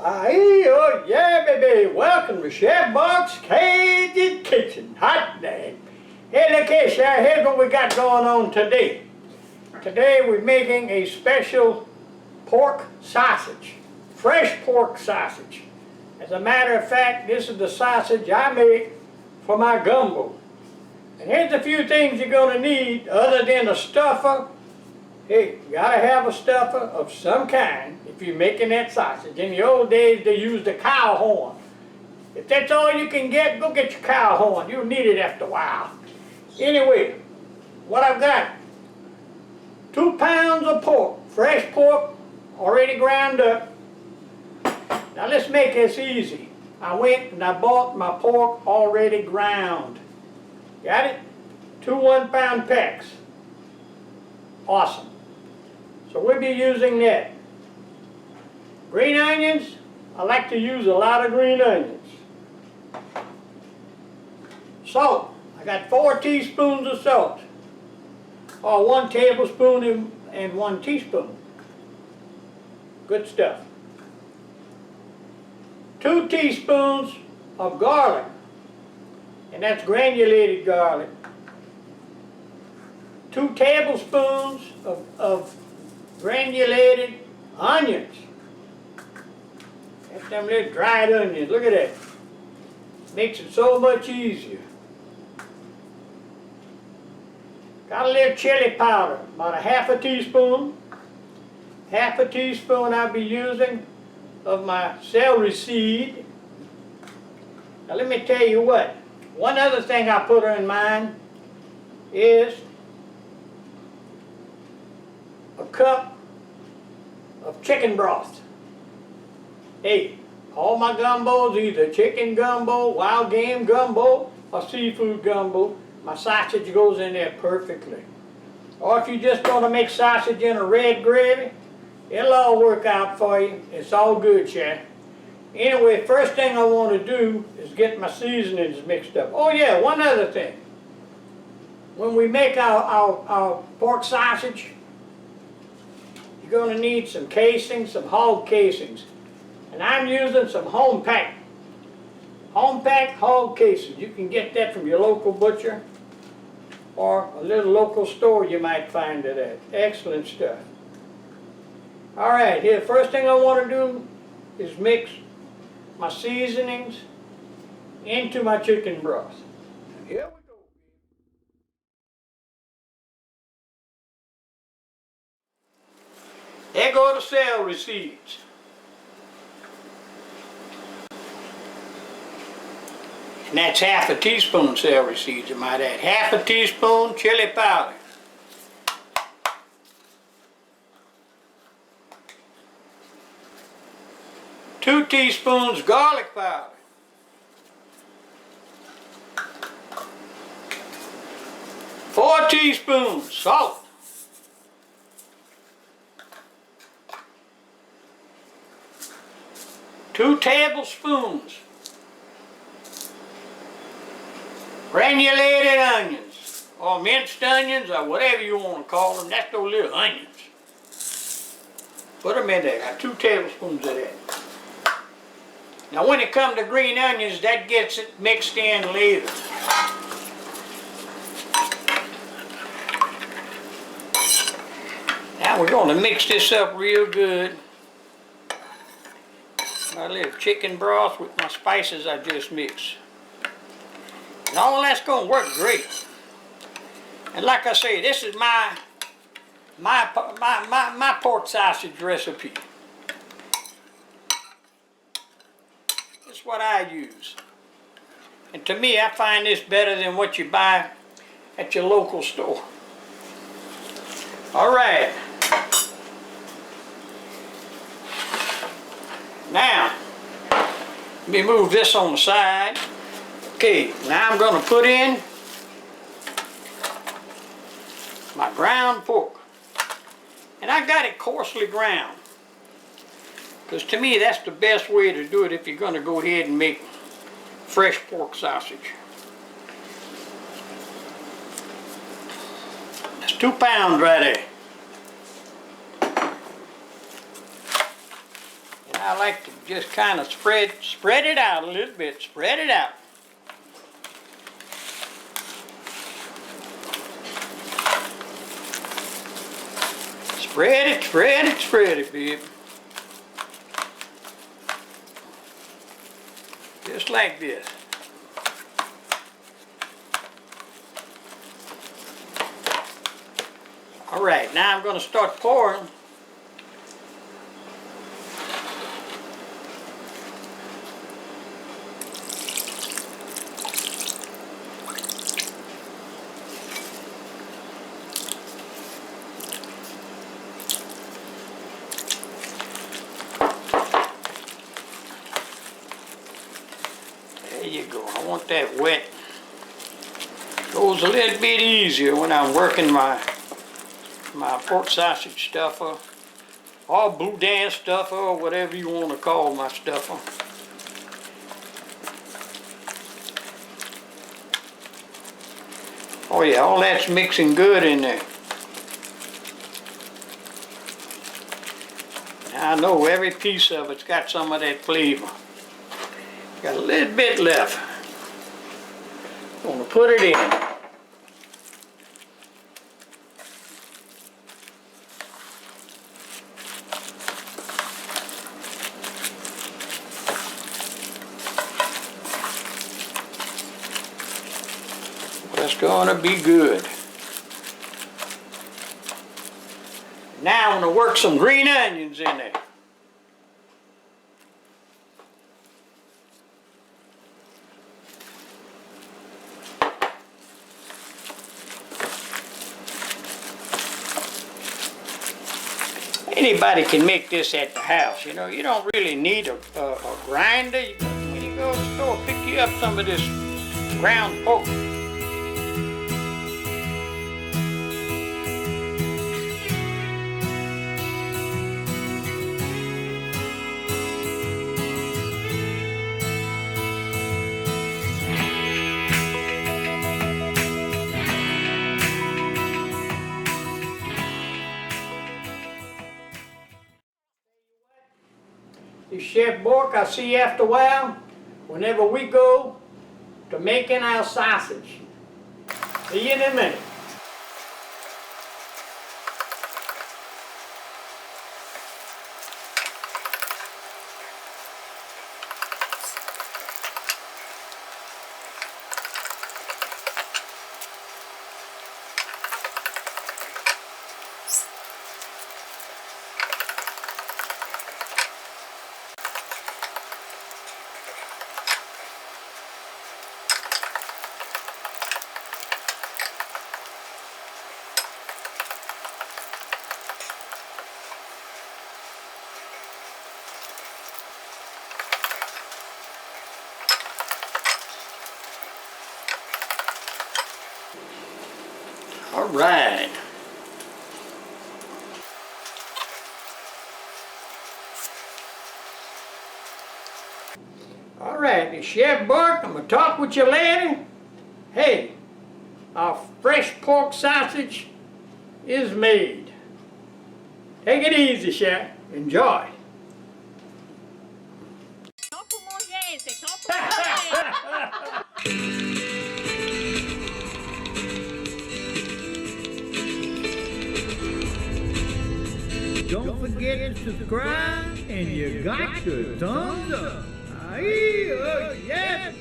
Oh yeah, baby. Welcome to Chef Bourque's Cajun Kitchen. Hot dang. Hey, look here, Chef. Here's what we got going on today. Today we're making a special pork sausage. Fresh pork sausage. As a matter of fact, this is the sausage I make for my gumbo. And here's a few things you're going to need other than a stuffer. Hey, you gotta have a stuffer of some kind if you're making that sausage. In the old days, they used a cow horn. If that's all you can get, go get your cow horn. You'll need it after a while. Anyway, what I've got, 2 pounds of pork, fresh pork, already ground up. Now let's make this easy. I went and I bought my pork already ground. Got it? 2 1-pound packs. Awesome. So we'll be using that. Green onions, I like to use a lot of green onions. Salt, I got 4 teaspoons of salt. Or 1 tablespoon and 1 teaspoon. Good stuff. 2 teaspoons of garlic, and that's granulated garlic. 2 tablespoons of granulated onions. That's them little dried onions. Look at that. Makes it so much easier. Got a little chili powder, about a half a teaspoon. Half a teaspoon I'll be using of my celery seed. Now let me tell you what. One other thing I put in mind is a cup of chicken broth. Hey, all my gumbos, either chicken gumbo, wild game gumbo, or seafood gumbo, my sausage goes in there perfectly. Or if you just want to make sausage in a red gravy, it'll all work out for you. It's all good, Chef. Anyway, first thing I want to do is get my seasonings mixed up. Oh yeah, one other thing. When we make our pork sausage, you're going to need some casings, some hog casings. And I'm using some home-packed hog casings. You can get that from your local butcher or a little local store you might find it at. Excellent stuff. Alright, here, first thing I want to do is mix my seasonings into my chicken broth. Here we go. There go the celery seeds. And that's half a teaspoon celery seeds, I might add. Half a teaspoon chili powder. Two teaspoons garlic powder. 4 teaspoons salt. 2 tablespoons granulated onions, or minced onions, or whatever you want to call them. That's those little onions. Put them in there. Got 2 tablespoons of that. Now when it comes to green onions, that gets it mixed in later. Now we're going to mix this up real good. My little chicken broth with my spices I just mixed. And all that's going to work great. And like I say, this is my pork sausage recipe. This is what I use. And to me, I find this better than what you buy at your local store. All right. Now, let me move this on the side. Okay, now I'm going to put in my ground pork. And I got it coarsely ground. Because to me, that's the best way to do it if you're going to go ahead and make fresh pork sausage. That's 2 pounds right there. And I like to just kind of spread it out a little bit. Spread it out. Spread it, babe. Just like this. All right, now I'm going to start pouring. There you go. I want that wet. Goes a little bit easier when I'm working my pork sausage stuffer, or boudin stuffer, or whatever you want to call my stuffer. Oh yeah, all that's mixing good in there. Now I know every piece of it's got some of that flavor. Got a little bit left. I'm going to put it in. That's going to be good. Now I'm going to work some green onions in there. Anybody can make this at the house, you know. You don't really need a grinder. When you go to the store, pick you up some of this ground pork. Chef Bourque, I'll see you after a while, whenever we go to making our sausage. See you in a minute. All right. All right, it's Chef Bourque. I'm going to talk with you later. Hey, our fresh pork sausage is made. Take it easy, Chef. Enjoy. Don't forget to subscribe, and you got your thumbs up. Aye, oh yes!